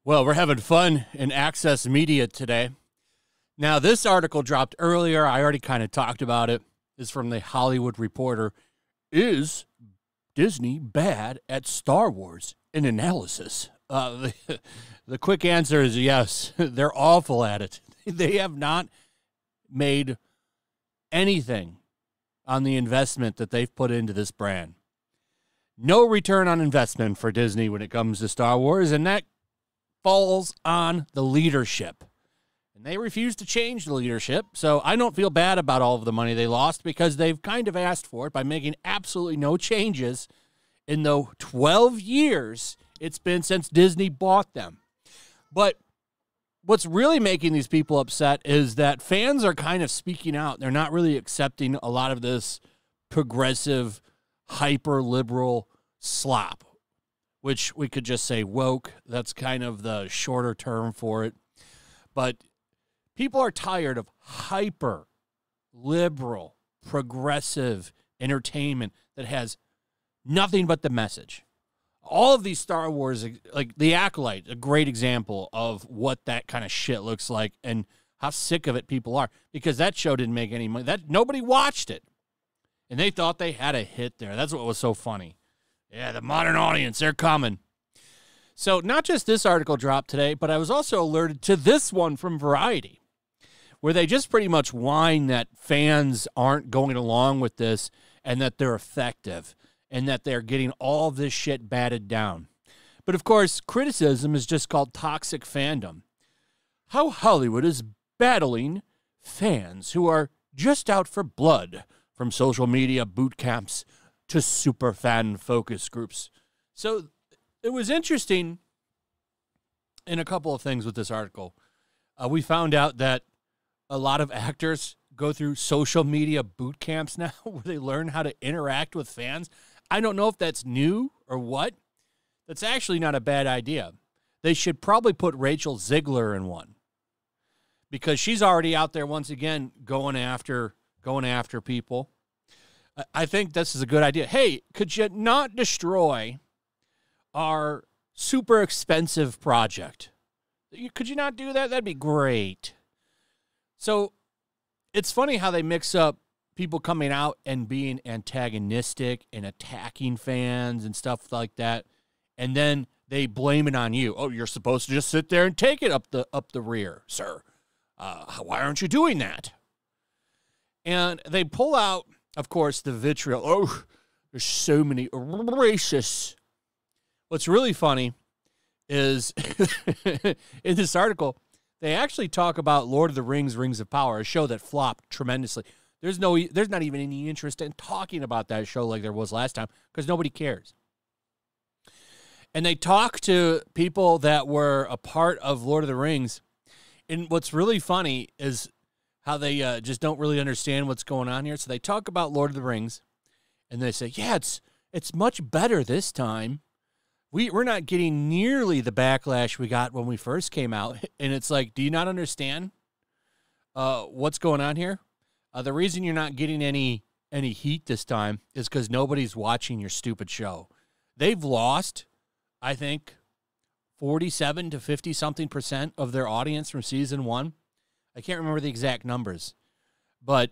Well, we're having fun in Access Media today. Now, this article dropped earlier. I already kind of talked about it. It's from the Hollywood Reporter. Is Disney bad at Star Wars in analysis? The quick answer is yes. They're awful at it. They have not made anything on the investment that they've put into this brand. No return on investment for Disney when it comes to Star Wars, and that falls on the leadership. And they refuse to change the leadership, so I don't feel bad about all of the money they lost because they've kind of asked for it by making absolutely no changes in the 12 years it's been since Disney bought them. But what's really making these people upset is that fans are kind of speaking out. They're not really accepting a lot of this progressive, hyper-liberal slop, which we could just say woke. That's kind of the shorter term for it. But people are tired of hyper-liberal, progressive entertainment that has nothing but the message. All of these Star Wars, like The Acolyte, a great example of what that kind of shit looks like and how sick of it people are, because that show didn't make any money. Nobody watched it. And they thought they had a hit there. That's what was so funny. Yeah, the modern audience, they're coming. So not just this article dropped today, but I was also alerted to this one from Variety, where they just pretty much whine that fans aren't going along with this and that they're effective and that they're getting all this shit batted down. But, of course, criticism is just called toxic fandom. How Hollywood is battling fans who are just out for blood, from social media boot camps to super fan focus groups. So it was interesting in a couple of things with this article. We found out that a lot of actors go through social media boot camps now where they learn how to interact with fans. I don't know if that's new or what. That's actually not a bad idea. They should probably put Rachel Ziegler in one, because she's already out there once again going after people. I think this is a good idea. Hey, could you not destroy our super expensive project? Could you not do that? That'd be great. So it's funny how they mix up people coming out and being antagonistic and attacking fans and stuff like that, and then they blame it on you. Oh, you're supposed to just sit there and take it up the rear, sir. Why aren't you doing that? And they pull out, of course, the vitriol. Oh, there's so many racists. What's really funny is in this article, they actually talk about Lord of the Rings, Rings of Power, a show that flopped tremendously. There's not even any interest in talking about that show like there was last time because nobody cares. And they talk to people that were a part of Lord of the Rings. And what's really funny is how they just don't really understand what's going on here. So they talk about Lord of the Rings, and they say, yeah, it's much better this time. We're not getting nearly the backlash we got when we first came out. And it's like, do you not understand what's going on here? The reason you're not getting any heat this time is because nobody's watching your stupid show. They've lost, I think, 47 to 50-something% of their audience from season 1. I can't remember the exact numbers, but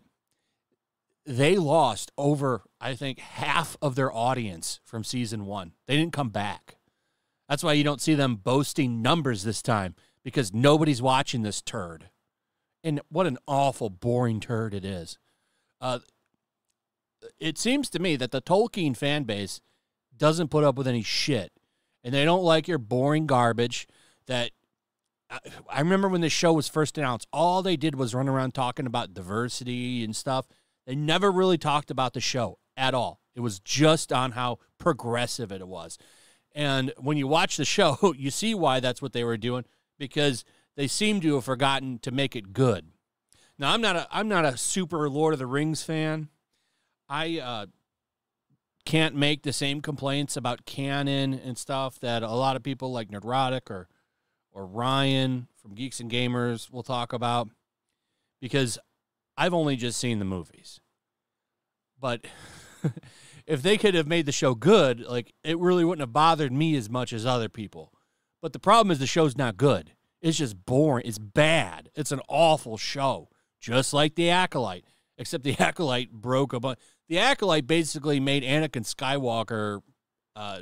they lost over, I think, half of their audience from season 1. They didn't come back. That's why you don't see them boasting numbers this time, because nobody's watching this turd. And what an awful, boring turd it is. It seems to me that the Tolkien fan base doesn't put up with any shit, and they don't like your boring garbage that I remember when the show was first announced, all they did was run around talking about diversity and stuff. They never really talked about the show at all. It was just on how progressive it was. And when you watch the show, you see why that's what they were doing, because they seem to have forgotten to make it good. Now, I'm not a super Lord of the Rings fan. I can't make the same complaints about canon and stuff that a lot of people like Nerdrotic or Ryan from Geeks and Gamers will talk about, because I've only just seen the movies. But if they could have made the show good, like, it really wouldn't have bothered me as much as other people. But the problem is the show's not good. It's just boring. It's bad. It's an awful show, just like The Acolyte, except The Acolyte broke a bunch. The Acolyte basically made Anakin Skywalker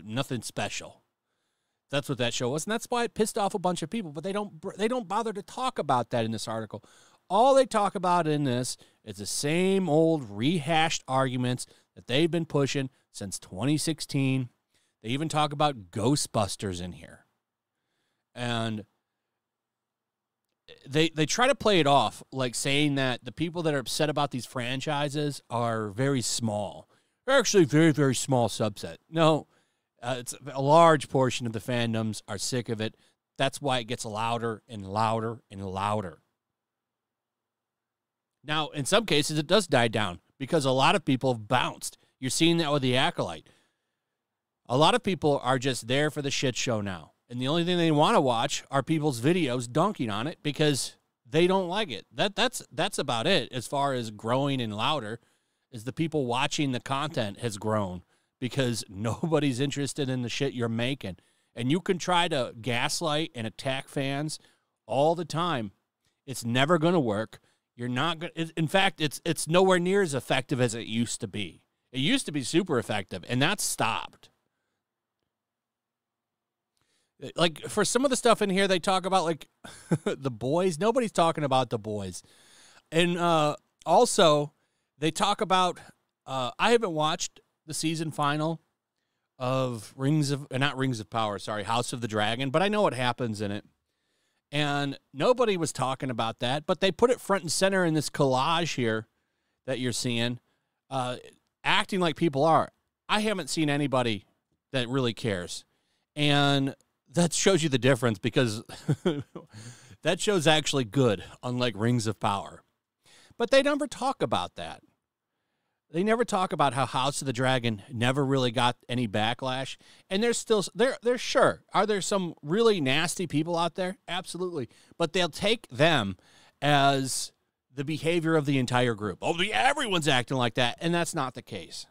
nothing special. That's what that show was, and that's why it pissed off a bunch of people. But they don't bother to talk about that in this article. All they talk about in this is the same old rehashed arguments that they've been pushing since 2016. They even talk about Ghostbusters in here. And they try to play it off like saying that the people that are upset about these franchises are very small. They're actually a very, very small subset. No, it's a large portion of the fandoms are sick of it. That's why it gets louder and louder and louder. Now, in some cases, it does die down because a lot of people have bounced. You're seeing that with The Acolyte. A lot of people are just there for the shit show now. And the only thing they want to watch are people's videos dunking on it because they don't like it. That's about it as far as growing and louder, is the people watching the content has grown because nobody's interested in the shit you're making. And you can try to gaslight and attack fans all the time. It's never going to work. You're not going. In fact, it's nowhere near as effective as it used to be. It used to be super effective, and that's stopped. Like, for some of the stuff in here, they talk about, like, The Boys. Nobody's talking about The Boys. And also, they talk about, I haven't watched the season final of not Rings of Power, sorry, House of the Dragon, but I know what happens in it. And nobody was talking about that, but they put it front and center in this collage here that you're seeing, acting like people are. I haven't seen anybody that really cares. And that shows you the difference because that show's actually good, unlike Rings of Power. But they never talk about that. They never talk about how House of the Dragon never really got any backlash. And there's still, they're sure. Are there some really nasty people out there? Absolutely. But they'll take them as the behavior of the entire group. Oh, everyone's acting like that. And that's not the case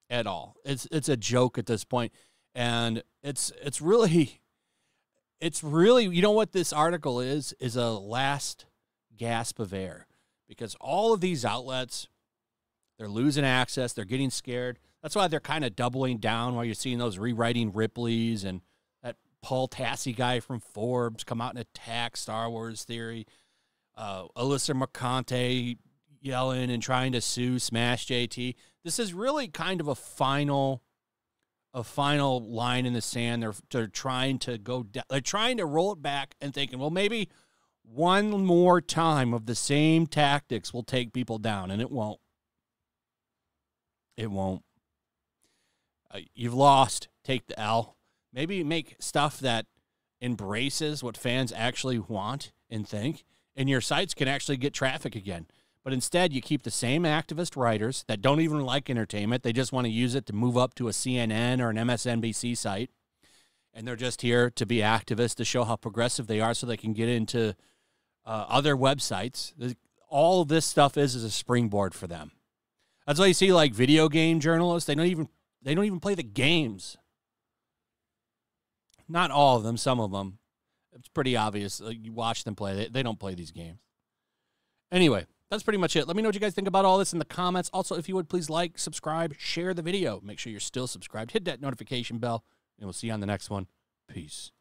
at all. It's a joke at this point. And it's really, you know what this article is a last gasp of air. Because all of these outlets, they're losing access. They're getting scared. That's why they're kind of doubling down while you're seeing those rewriting Ripley's and that Paul Tassi guy from Forbes come out and attack Star Wars theory. Alyssa Mercante yelling and trying to sue Smash JT. This is really kind of a final line in the sand. They're trying to go down. They're trying to roll it back and thinking, well, maybe one more time of the same tactics will take people down, and it won't. It won't. You've lost. Take the L. Maybe make stuff that embraces what fans actually want and think, and your sites can actually get traffic again. But instead, you keep the same activist writers that don't even like entertainment. They just want to use it to move up to a CNN or an MSNBC site. And they're just here to be activists, to show how progressive they are so they can get into other websites. All of this stuff is a springboard for them. That's why you see, like, video game journalists, they don't even play the games. Not all of them, some of them. It's pretty obvious. You watch them play. They don't play these games. Anyway, that's pretty much it. Let me know what you guys think about all this in the comments. Also, if you would, please like, subscribe, share the video. Make sure you're still subscribed. Hit that notification bell, and we'll see you on the next one. Peace.